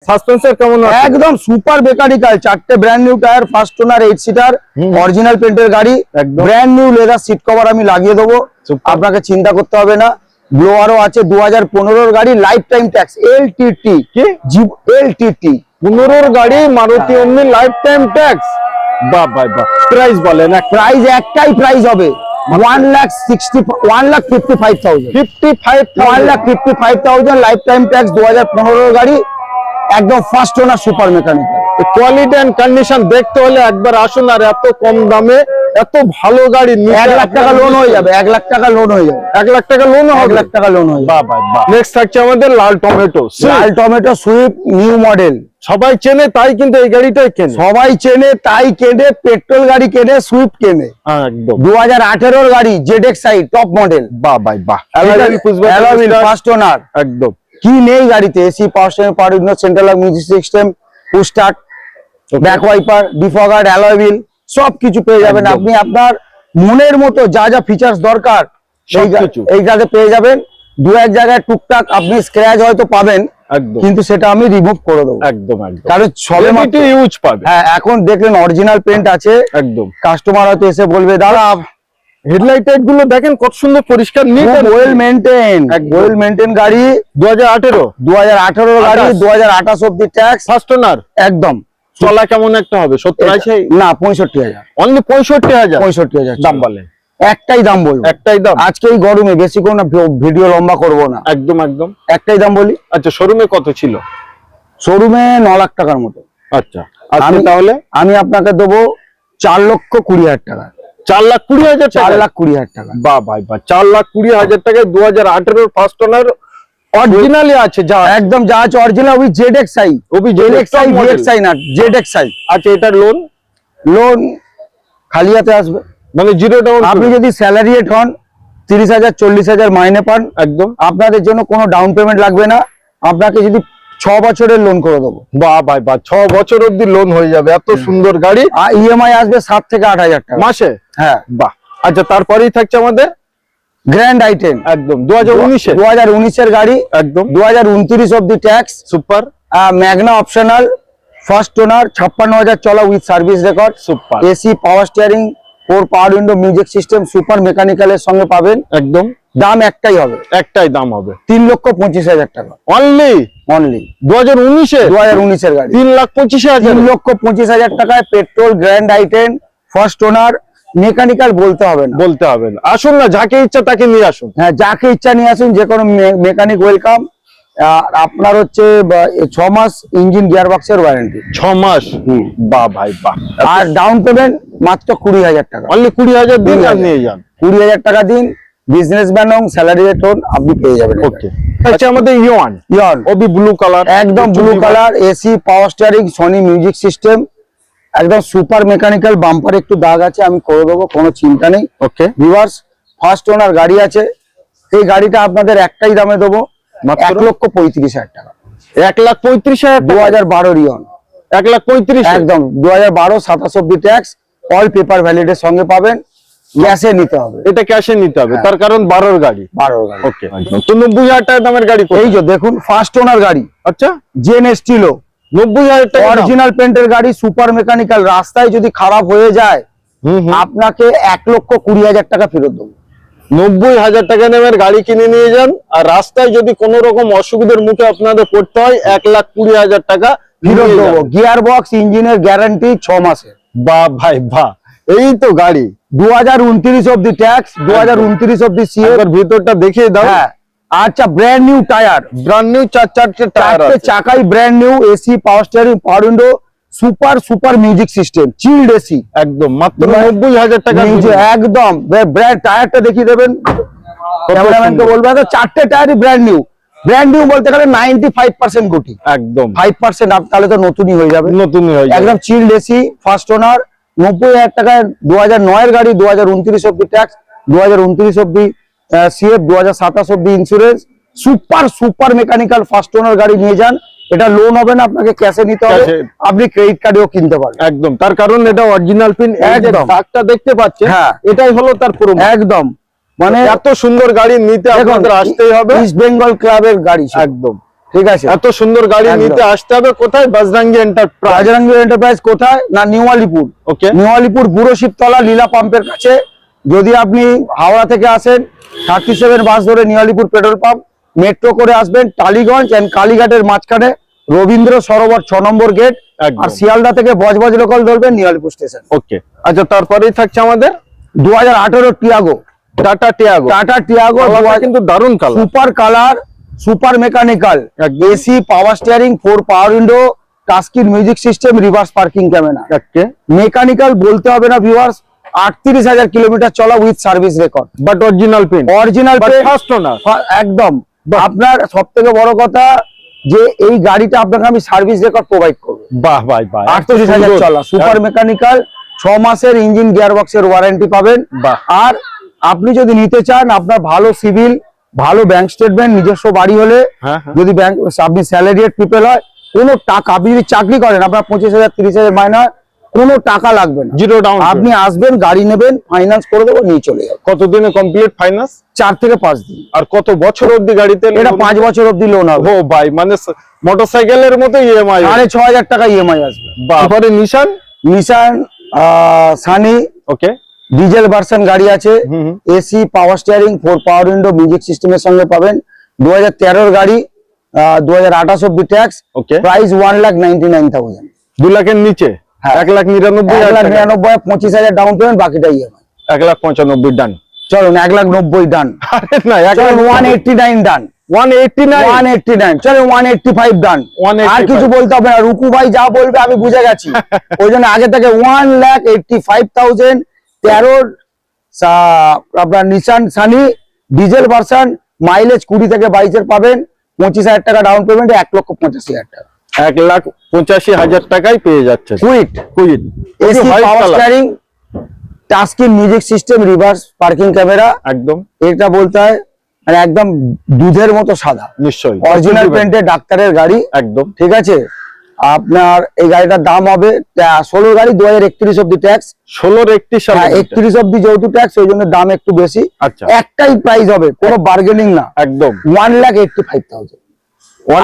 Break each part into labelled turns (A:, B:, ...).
A: সাসপেন্সর কেমন আছে?
B: একদম সুপার মেকানিক্যাল, চারটে brand new tyre, first owner 8 seater original পেন্টের গাড়ি, brand new leather seat cover আমি লাগিয়ে দেবো, আপনাকে চিন্তা করতে হবে না। ব্লোয়ারও আছে, 2015 গাড়ি, লাইফ টাইম ট্যাক্স, এলটিটি কি এলটিটি
A: 15 গাড়ি মারুতি ওমনি লাইফ টাইম ট্যাক্স। বাহ বাহ বাহ। প্রাইস বলেন?
B: প্রাইস একটাই প্রাইস হবে 1,55,000 লাইফ টাইম ট্যাক্স, 2015 গাড়ি, একদম first owner super mechanical.
A: Quality and condition দেখতে হলে একবার আসুন, আর এত কম দামে এত ভালো গাড়ি
B: 1 লাখ টাকা লোন হয়ে যাবে, 1 লাখ টাকা লোন হয়ে যাবে,
A: 1 লাখ টাকা লোন হবে,
B: 1 লাখ টাকা লোন হয়ে যাবে।
A: বাহ বাহ বাহ। নেক্সট থাকছে আমাদের লাল টমেটো,
B: লাল টমেটো সুইফট নিউ মডেল।
A: সবাই চেনে তাই কিন্তু এই গাড়িটাই কেনে,
B: সবাই চেনে তাই কেনে, পেট্রোল গাড়ি কেনে, সুইফট কেনে।
A: একদম
B: 2018 গাড়ি, ZXi টপ মডেল।
A: বাহ বাহ বাহ।
B: ফার্স্ট ওনার,
A: একদম
B: কি নেই গাড়িতে? AC, power steering, power window, central lock music system, push start, back wiper, defogger, alloy wheel, সবকিছু পেয়ে যাবেন আপনি। আপনার মনের মতো যা যা ফিচার্স দরকার এইটাতে পেয়ে যাবেন। 2-1 জায়গায় টুকটাক আপনি স্ক্র্যাচ হয়তো পাবেন, কিন্তু সেটা আমি রিমুভ করে দেবো।
A: একদম একদম,
B: কারণ সবে মাত্র
A: ইউজ পাবে।
B: হ্যাঁ, এখন দেখলেন অরিজিনাল পেন্ট আছে,
A: একদম।
B: কাস্টমার হয়তো এসে বলবে দাদা
A: হেডলাইট টাইট গুলো দেখেন কত সুন্দর পরিষ্কার, neat and
B: well maintain, well maintain গাড়ি। 2018 গাড়ি, 2028 অবধি ট্যাক্স,
A: ফার্স্ট ওনার।
B: একদম।
A: চলা কেমন একটা হবে? 70 আছে
B: না, 65,000,
A: অনলি 65,000।
B: 65,000
A: দাম বলেন?
B: একটাই দাম বলবো,
A: একটাই দাম
B: আজকে এই গরমে, বেশি কোনো ভিডিও লম্বা করব না,
A: একদম একদম
B: একটাই দাম বলি।
A: আচ্ছা, শোরুমে কত ছিল?
B: শোরুমে 9 লাখ টাকার মতো।
A: আচ্ছা, তাহলে
B: আমি আপনাকে দেবো 4,20,000 টাকা।
A: 4,20,000,
B: 4,20,000 টাকা।
A: বাহ ভাই বাহ। 4,20,000 টাকায় 2018 ফার্স্ট ওনার অরিজিনালি আছে, যা
B: একদম যা আছে অরিজিনাল। ওই ZXi, VXi না, ZXi।
A: আচ্ছা, এটার
B: লোন খালি হাতে আসবে,
A: মানে জিরো ডাউন।
B: আপনি যদি স্যালারিয়েট হন, 30,000 40,000 মাইনে পান,
A: একদম
B: আপনাদের জন্য কোনো ডাউন পেমেন্ট লাগবে না। আপনাকে যদি 6 বছরের লোন করে দেবো।
A: বাহ ভাই বাহ, 6 বছর অবধি লোন হয়ে যাবে, এত সুন্দর গাড়ি।
B: আর ইএমআই আসবে 7 থেকে 8,000 টাকা
A: মাসে।
B: হ্যাঁ,
A: বাহ। আচ্ছা, তারপরেই থাকছে আমাদের
B: গ্র্যান্ড আইটেন,
A: একদম 2019
B: এর গাড়ি,
A: একদম
B: 2029 অবধি tax,
A: super
B: Magna optional, first owner, 56,000 চলা with service record,
A: super.
B: AC, power steering, 4 power window, music system, super মেকানিক্যালের সঙ্গে পাবেন।
A: একদম
B: দাম একটাই হবে,
A: একটাই দাম হবে
B: 3,25,000 টাকা
A: অনলি।
B: 2019 এর গাড়ি,
A: 3,25,000,
B: 3,25,000 টাকায় petrol, grand আইটেন, first owner, mechanical বলতে হবে না,
A: আসুন না, যাকে ইচ্ছা তাকে নিয়ে আসুন।
B: হ্যাঁ, যাকে ইচ্ছা নিয়ে আসুন, যে কোনো মেকানিক ওয়েলকাম। আপনার হচ্ছে 6 মাস ইঞ্জিন গিয়ার বক্সের ওয়ারেন্টি।
A: 6 মাস? বাহ ভাই বাহ।
B: আর ডাউন পেমেন্ট মাত্র 20,000 টাকা,
A: অনলি 20,000 দিন আর নিয়ে যান।
B: 20,000 টাকা দিন, বিজনেসম্যান হোক, স্যালারি রেট হোক, আপনি পেয়ে যাবেন।
A: ওকে, আচ্ছা আমাদের ইয়ন ওবি ব্লু কালার,
B: একদম blue colour, AC, power steering, Sony music system, একদম সুপার মেকানিক্যাল। বাম্পার একটু দাগ আছে, আমি করে দেবো, কোনো চিন্তা নেই।
A: ওকে,
B: ভিউয়ার্স, ফার্স্ট ওনার গাড়ি আছে। এই গাড়িটা আপনাদের একটাই দামে দেবো, 1,35,000 টাকা।
A: 1,35,000,
B: 2012 রিয়ন,
A: 1,35,000
B: একদম। 2012 27 অব্দি ট্যাক্স, অল পেপার ভ্যালিডের সঙ্গে পাবেন। ক্যাশে নিতে হবে,
A: এটা ক্যাশে নিতে হবে, তার কারণ 12 গাড়ি। ওকে, তো 90,000 টাকা দামের গাড়ি।
B: এই যে দেখুন, ফার্স্ট ওনার গাড়ি।
A: আচ্ছা,
B: জেন স্টিলো,
A: 90,000 টাকা
B: অরিজিনাল পেন্টের গাড়ি, সুপার মেকানিক্যাল। রাস্তায় যদি খারাপ হয়ে যায়, আপনাকে 1,20,000 টাকা ফেরত দেবো।
A: 90,000 টাকা দামের গাড়ি কিনে নিয়ে যান, আর রাস্তায় যদি কোন রকম অসুবিধার মুখে আপনাদের পড়তে হয়, 1,20,000 টাকা
B: ফেরত দেবো। গিয়ার বক্স, ইঞ্জিনের গ্যারান্টি 6 মাসের।
A: বাহ ভাই বাহ, এই তো গাড়ি।
B: 2029 অব্দি ট্যাক্স, 2029 অব্দি সিএফ।
A: ভিতরটা দেখিয়ে দাও।
B: হ্যাঁ, আচ্ছা, brand new tyre,
A: brand new, 4 tyre আছে,
B: চাকাই brand new, AC, power steering, power window, super music system, chilled AC,
A: একদম মাত্র 90,000 টাকা।
B: একদম ব্র্যান্ড। টায়ারটা দেখিয়ে দেবেন, ক্যামেরাম্যানকে বলবেন। 4টে টায়ারই ব্র্যান্ড নিউ। ব্র্যান্ড নিউ বলতে গেলে 95% গুটি,
A: একদম
B: 5% তাহলে তো নতুনই হয়ে যাবে। একদম চিল্ড এসি, ফার্স্ট ওনার, 90,000 টাকায়। 2009 এর গাড়ি, 2029 অব্দি ট্যাক্স, 2029 অব্দি সিএফ, 2027 অব্দি insurance. Super mechanical first owner গাড়ি নিয়ে যান। এটা লোন হবে না, আপনাকে ক্যাশে নিতে হবে, আপনি ক্রেডিট কার্ডেও কিনতে পারবেন।
A: একদম, তার কারণ এটা অরিজিনাল পিন। একদম, দাগটা দেখতে পাচ্ছেন,
B: হ্যাঁ,
A: এটাই হলো তার প্রমাণ।
B: একদম, মানে
A: এত সুন্দর গাড়ি নিতে আপনাদের আসতেই হবে।
B: ইস্ট বেঙ্গল ক্লাবের গাড়ি,
A: একদম।
B: ঠিক আছে,
A: এত সুন্দর গাড়ি
B: একদম।
A: নিতে আসতে হবে কোথায়? বজরঙ্গি এন্টারপ্রাইজ।
B: বজরঙ্গি এন্টারপ্রাইজ কোথায় না? নিউ আলিপুর।
A: ওকে,
B: নিউ আলিপুর বুড়ো শিবতলা লীলা পাম্পের কাছে। যদি আপনি হাওড়া থেকে আসেন 37 বাস ধরে new Alipur petrol pump, metro করে আসবেন টালিগঞ্জ এন্ড কালীঘাটের মাঝখানে রবীন্দ্র সরোবর 6 নম্বর গেট।
A: একদম।
B: আর শিয়ালদা থেকে বজবজ লোকাল ধরবেন নিউ আলিপুর স্টেশন।
A: ওকে। আচ্ছা, তারপরেই থাকছে আমাদের
B: 2018 Tiago,
A: Tata Tiago.
B: Tata Tiago
A: কিন্তু দারুণ colour,
B: super colour, super mechanical,
A: একদম।
B: AC, power steering, 4 power window, touchscreen music system, reverse parking camera.
A: Okay,
B: mechanical বলতে হবে না ভিউয়ার্স, 38,000 কিলোমিটার চলা with service record,
A: but original paint,
B: original
A: first owner.
B: একদম। আপনার সব থেকে বড় কথা যে এই গাড়িটা আপনাকে আমি সার্ভিস রেকর্ড প্রোভাইড করবো।
A: বাহ ভাই বাহ,
B: 38,000 চলা সুপার মেকানিক্যাল, 6 মাসের ইঞ্জিন গিয়ারবক্সের ওয়ারেন্টি পাবেন।
A: বাহ।
B: আর আপনি যদি নিতে চান, আপনার ভালো সিভিল, ভালো ব্যাংক স্টেটমেন্ট, নিজস্ব বাড়ি হলে,
A: হ্যাঁ, হ্যাঁ।
B: যদি ব্যাংক আপনি স্যালারিড পিপল হয়, কোনো টাকা, আপনি যদি চাকরি করেন আপনার 25,000 30,000 মাইনে হয়, কোনো টাকা লাগবে না,
A: জিরো ডাউন।
B: আপনি আসবেন, গাড়ি নেবেন, ফাইন্যান্স করে দেবো, নিয়ে চলে যাবেন।
A: কতদিনে কমপ্লিট ফাইন্যান্স?
B: 4 থেকে 5 দিন।
A: আর কত বছর অবধি গাড়িতে?
B: এটা 5 বছর অবধি লোন হবে।
A: ও ভাই, মানে মোটরসাইকেলের মতো ইএমআই।
B: 6,500 টাকা ইএমআই আসবে।
A: তারপরে Nissan
B: Sunny,
A: okay,
B: diesel version গাড়ি আছে,
A: হুম।
B: AC, power steering, 4 power window, music সিস্টেমের সঙ্গে পাবেন। 2013 গাড়ি, 2028 অব্দি ট্যাক্স।
A: ওকে।
B: প্রাইস 1,99,000।
A: 2 লাখের নিচে?
B: হ্যাঁ।
A: 1,99,000।
B: 1,99,000, 25,000 ডাউন পেমেন্ট, বাকিটা ইএমআই।
A: 1,95,000 ডান।
B: চলুন 1,90,000 ডান।
A: আরে না,
B: 189 ডান। 189 চলো 185 ডান।
A: 185
B: আর কিছু বলতে হবে না, রুকু ভাই যা বলবে আমি বুঝে গেছি। ওই জন্য আগে থেকে 1,85,000 13 আপনার নিশান সানি ডিজেল ভার্সন, মাইলেজ 20 থেকে 22 পাবেন। 25,000 টাকা ডাউন পেমেন্ট, 1,85,000 টাকা।
A: 1,85,000 টাকায় পেয়ে যাচ্ছে
B: quite
A: quite
B: AC, power steering, touchscreen music system, reverse parking camera.
A: একদম।
B: এটা বলতে হয় মানে একদম দুধের মতো সাদা,
A: নিশ্চয়ই
B: অরিজিনাল পেন্টের ডাক্তারের গাড়ি।
A: একদম।
B: ঠিক আছে, আপনার এই গাড়িটার দাম হবে 16 গাড়ি 2031 অব্দি ট্যাক্স।
A: 16-31 সাল।
B: 31 অব্দি যেহেতু ট্যাক্স, ওই জন্য দাম একটু বেশি।
A: আচ্ছা।
B: একটাই প্রাইস হবে, কোনো বার্গেনিং না,
A: একদম।
B: 1,85,000।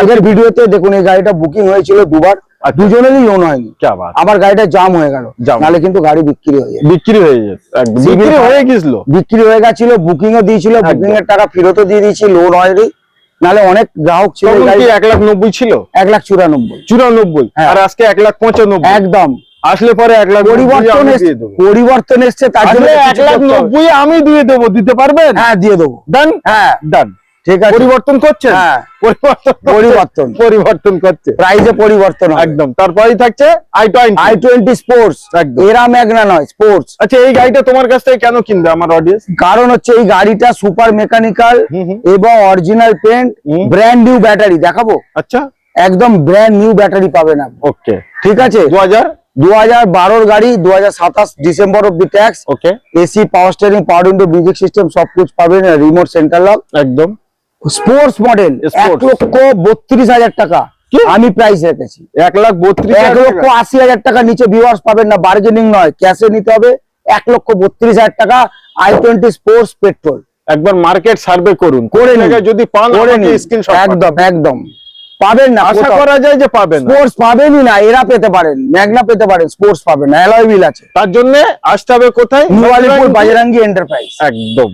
B: আগের ভিডিওতে দেখুন এই গাড়িটা বুকিং হয়েছিল দুবার, দুজনেরই লোন হয়নি।
A: क्या बात।
B: আবার গাড়িটা জাম হয়ে গেল,
A: জাম।
B: নাহলে কিন্তু গাড়ি বিক্রি হয়ে যায়।
A: বিক্রি হয়ে যায়, একদম বিক্রি হয়ে গিয়েছিল।
B: বিক্রি হয়ে গেছিল, বুকিংও দিয়েছিল, বুকিং এর টাকা ফেরতও দিয়ে দিয়েছি, লোন হয়নি। নাহলে অনেক গ্রাহক ছিল।
A: তখন কি 1,90,000 ছিল?
B: 1,94,000।
A: আর আজকে 1,95,000।
B: একদম।
A: আসলে পরে 1,90,000
B: পরিবর্তন এসছে, তার জন্য
A: 1,90,000 আমি দিয়ে দেবো, দিতে পারবেন?
B: হ্যাঁ দিয়ে দেবো।
A: ডান।
B: হ্যাঁ
A: ডান।
B: ঠিক আছে।
A: পরিবর্তন করছে।
B: হ্যাঁ
A: পরিবর্তন করছে,
B: প্রাইসে পরিবর্তন হবে।
A: একদম। তারপরেই থাকছে
B: i20 স্পোর্টস, এরা ম্যাগনা নয়, স্পোর্টস।
A: আচ্ছা, এই গাড়িটা তোমার কাছ থেকে কেন কিনবে আমার অডিয়েন্স?
B: কারণ হচ্ছে এই গাড়িটা সুপার মেকানিক্যাল এবং original paint, brand new battery দেখাবো।
A: আচ্ছা,
B: একদম ব্র্যান্ড নিউ ব্যাটারি পাবেন আপনি।
A: ওকে,
B: ঠিক আছে। 2012 গাড়ি, 2027 ডিসেম্বর অব্দি tax.
A: Okay.
B: AC, power steering, power window, music system সব কিছু পাবেন, রিমোট সেন্টার লক।
A: একদম
B: স্পোর্টস মডেল, 1,32,000 টাকা আমি প্রাইস রেখেছি।
A: 1,32,000।
B: 1,80,000 টাকা নিচে ভিউয়ার্স পাবেন না, বার্গেনিং নয়, ক্যাশে নিতে হবে। 1,32,000 টাকা i20 স্পোর্টস পেট্রোল।
A: একবার মার্কেট সার্ভে করুন,
B: করে নিন,
A: যদি পান আমাকে স্ক্রিনশট
B: একদম একদম পাবেন না,
A: আশা করা যায় যে পাবেন।
B: স্পোর্টস পাবেনই না, এরা পেতে পারেন, ম্যাগনা পেতে পারেন, স্পোর্টস পাবেন না, অ্যালয় হুইল আছে।
A: তার জন্য আসতে হবে কোথায়?
B: New Alipur Bajrangi enterprise.
A: একদম।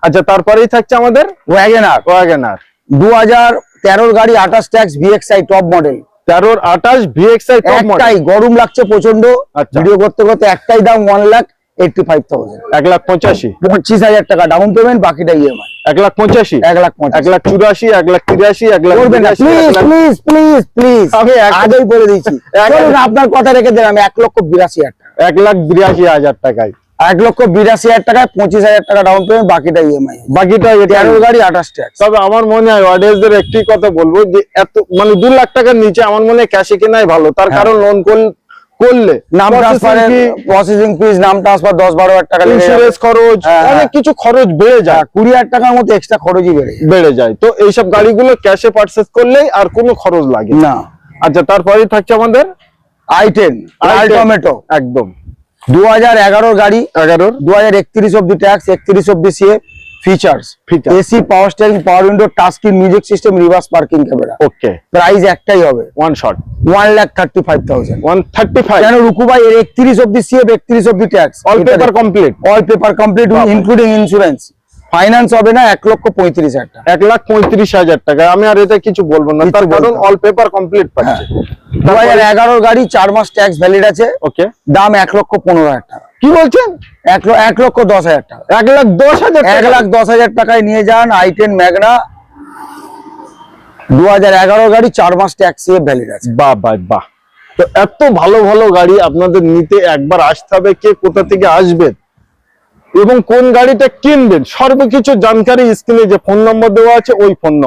A: আচ্ছা, তারপরেই থাকছে আমাদের
B: ওয়াগনার।
A: 2013
B: গাড়ি, 28 tax, VXI top model.
A: 13-28 VXI top model.
B: একটাই গরম লাগছে প্রচন্ড,
A: আচ্ছা।
B: ভিডিও করতে করতে। একটাই দাম 1,85,000।
A: 1,85,000।
B: 25,000 টাকা ডাউন পেমেন্ট, বাকিটা ইএমআই।
A: 1,85,000।
B: 1,85,000।
A: 1,84,000,
B: 1,83,000। প্লিজ প্লিজ
A: আমি
B: আগেই বলে দিচ্ছি। চলুন আপনার কথা রেখে দিলাম, 1,82,000 টাকা।
A: 1,82,000 টাকায়।
B: 1,82,000 টাকায় 25,000 টাকা ডাউন পেমেন্ট, বাকিটা ইএমআই।
A: বাকিটা
B: 13 গাড়ি, 28 ট্যাক্স।
A: তবে আমার মনে হয় অডিয়েন্সদের একটি কথা বলবো যে এত মানে 2 লাখ টাকার নিচে আমার মনে হয় ক্যাশে কেনাই ভালো। তার কারণ লোন করলে
B: নাম ট্রান্সফার, প্রসেসিং ফিস, নাম ট্রান্সফার 10-12,000 টাকা,
A: ইন্স্যুরেন্স খরচ, অনেক কিছু খরচ বেড়ে যায়।
B: 20,000 টাকার মতো এক্সট্রা খরচই
A: বেড়ে যায়। তো এইসব গাড়িগুলো ক্যাশে পারচেজ করলেই আর কোনো খরচ লাগে
B: না।
A: আচ্ছা, তারপরেই থাকছে আমাদের
B: i10 টমেটো।
A: একদম
B: 2011 গাড়ি,
A: 11
B: 2031 অব্দি ট্যাক্স, 31 অব্দি CF, features
A: Features.
B: AC, power steering, power window, touch screen, music system, reverse parking camera.
A: Okay,
B: price একটাই হবে
A: ওয়ান শট
B: 1,35,000।
A: 135,
B: কেন রুকু ভাই, এর 31 অব্দি সিএফ, 31 অব্দি tax,
A: all paper complete,
B: all paper complete
A: বাবা।
B: Including insurance. ফাইন্যান্স হবে না, 1,35,000 টাকা।
A: 1,35,000 টাকা। আমি আর এটা কিছু বলবো না,
B: কিছু
A: তার কারণ
B: বলবো না।
A: অল পেপার কমপ্লিট পাচ্ছে।
B: 2011 গাড়ি, 4 মাস ট্যাক্স ভ্যালিড আছে,
A: ওকে,
B: দাম 1,15,000 টাকা।
A: কি বলছেন?
B: 1,10,000 টাকা।
A: 1,10,000 টাকা।
B: 1,10,000 টাকায় নিয়ে যান i10 ম্যাগনা, 2011 গাড়ি, 4 মাস ট্যাক্স ভ্যালিড আছে।
A: বাহ বাহ বাহ। তো এত ভালো ভালো গাড়ি আপনাদের নিতে একবার আসতে হবে। কে কোথা থেকে আসবেন এবং কোন গাড়িটা কিনবেন সর্বকিছু জানকারি স্ক্রিনে যে ফোন নম্বর দেওয়া আছে ওই ফোন নম্বর